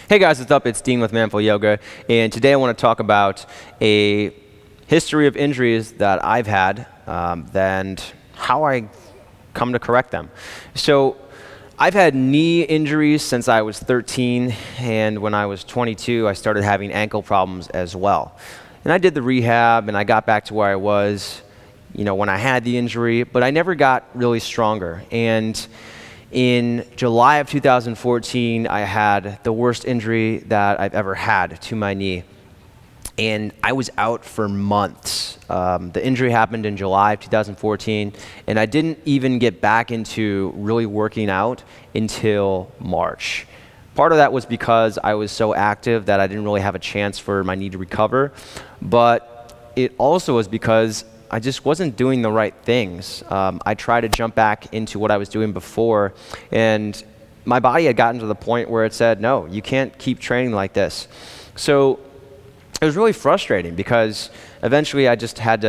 Hey guys, what's up? It's Dean with Manful Yoga, and today I want to talk about a history of injuries that I've had and how I come to correct them. So I've had knee injuries since I was 13, and when I was 22, I started having ankle problems as well. And I did the rehab, and I got back to where I was, when I had the injury, but I never got really stronger. And in July of 2014, I had the worst injury that I've ever had to my knee, and I was out for months. The injury happened in July of 2014, and I didn't even get back into really working out until March. Part of that was because I was so active that I didn't really have a chance for my knee to recover, but it also was because I just wasn't doing the right things. I tried to jump back into what I was doing before, and my body had gotten to the point where it said, no, you can't keep training like this. So it was really frustrating because eventually I had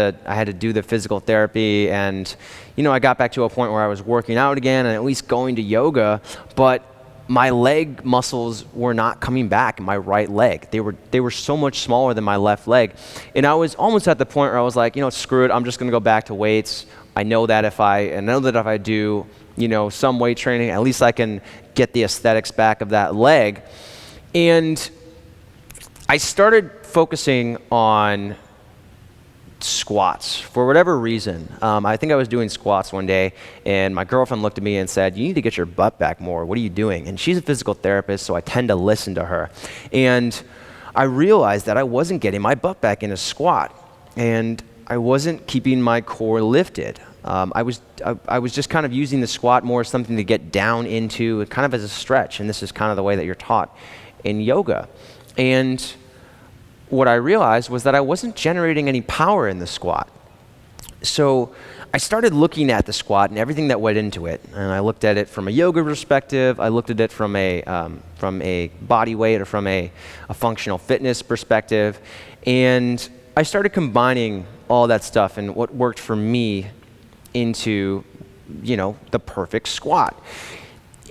to do the physical therapy, and I got back to a point where I was working out again and at least going to yoga, but my leg muscles were not coming back in my right leg. They were so much smaller than my left leg. And I was almost at the point where I was like, screw it, I'm just gonna go back to weights. I know that if I do, some weight training, at least I can get the aesthetics back of that leg. And I started focusing on squats for whatever reason. I think I was doing squats one day, and my girlfriend looked at me and said, you need to get your butt back more. What are you doing? And she's a physical therapist, so I tend to listen to her. And I realized that I wasn't getting my butt back in a squat, and I wasn't keeping my core lifted. I was just kind of using the squat more as something to get down into, kind of as a stretch, and this is kind of the way that you're taught in yoga. And what I realized was that I wasn't generating any power in the squat. So I started looking at the squat and everything that went into it. And I looked at it from a yoga perspective. I looked at it from a body weight or from a functional fitness perspective. And I started combining all that stuff and what worked for me into, the perfect squat.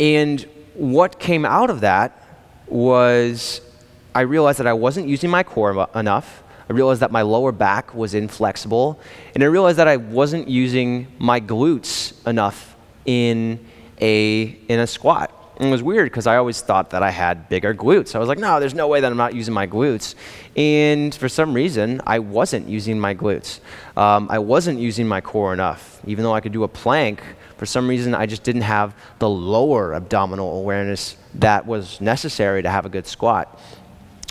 And what came out of that was I realized that I wasn't using my core enough. I realized that my lower back was inflexible, and I realized that I wasn't using my glutes enough in a squat. And it was weird because I always thought that I had bigger glutes. I was like, no, there's no way that I'm not using my glutes. And for some reason, I wasn't using my glutes. I wasn't using my core enough. Even though I could do a plank, for some reason, I just didn't have the lower abdominal awareness that was necessary to have a good squat.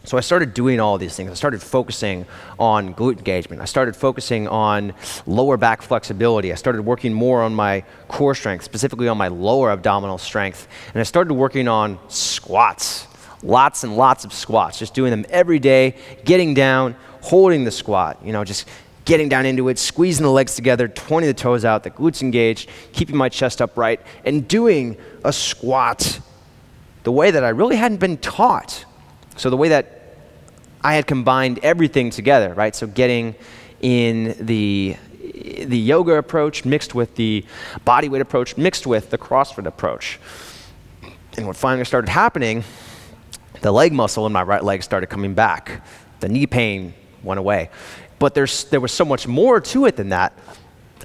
So I started doing all these things. I started focusing on glute engagement. I started focusing on lower back flexibility. I started working more on my core strength, specifically on my lower abdominal strength. And I started working on squats, lots and lots of squats, just doing them every day, getting down, holding the squat, just getting down into it, squeezing the legs together, pointing the toes out, the glutes engaged, keeping my chest upright, and doing a squat the way that I really hadn't been taught. So the way that I had combined everything together, right? So getting in the yoga approach mixed with the bodyweight approach mixed with the CrossFit approach. And what finally started happening, the leg muscle in my right leg started coming back. The knee pain went away. But there was so much more to it than that.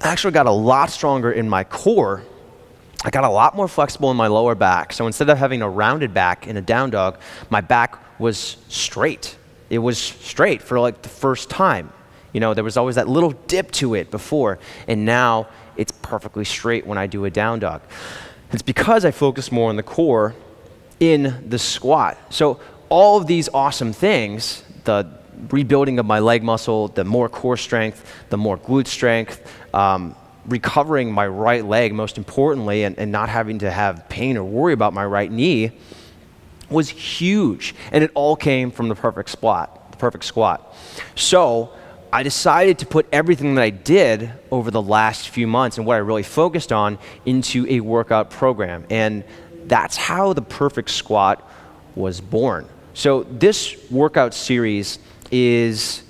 I actually got a lot stronger in my core. I got a lot more flexible in my lower back. So instead of having a rounded back in a down dog, my back was straight. It was straight for like the first time. There was always that little dip to it before, and now it's perfectly straight when I do a down dog. It's because I focus more on the core in the squat. So all of these awesome things, the rebuilding of my leg muscle, the more core strength, the more glute strength, recovering my right leg most importantly, and not having to have pain or worry about my right knee, was huge, and it all came from the perfect squat. So I decided to put everything that I did over the last few months and what I really focused on into a workout program, and that's how the perfect squat was born. So this workout series is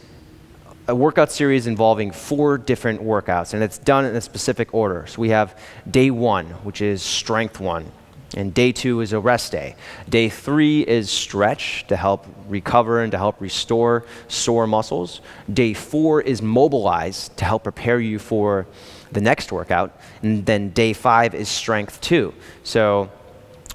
a workout series involving 4 different workouts, and it's done in a specific order. So we have day 1, which is strength 1. And day 2 is a rest day. Day 3 is stretch to help recover and to help restore sore muscles. Day 4 is mobilize to help prepare you for the next workout. And then day 5 is strength 2. So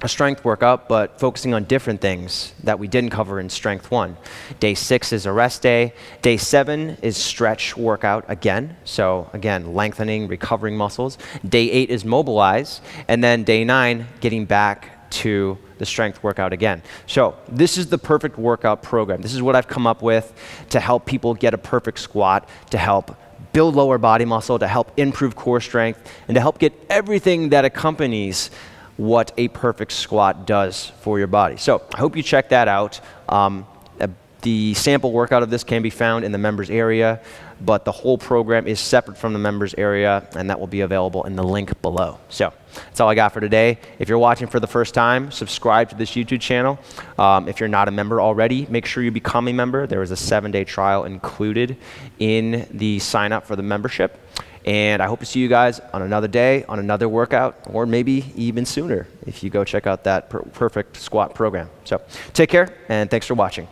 a strength workout, but focusing on different things that we didn't cover in strength 1. Day 6 is a rest day. Day 7 is stretch workout again. So again, lengthening, recovering muscles. Day 8 is mobilize. And then day 9, getting back to the strength workout again. So this is the perfect workout program. This is what I've come up with to help people get a perfect squat, to help build lower body muscle, to help improve core strength, and to help get everything that accompanies what a perfect squat does for your body. So I hope you check that out. The sample workout of this can be found in the members area, but the whole program is separate from the members area, and that will be available in the link below. So that's all I got for today. If you're watching for the first time, subscribe to this YouTube channel. If you're not a member already, make sure you become a member. There is a 7-day trial included in the sign up for the membership. And I hope to see you guys on another day, on another workout, or maybe even sooner if you go check out that perfect squat program. So take care, and thanks for watching.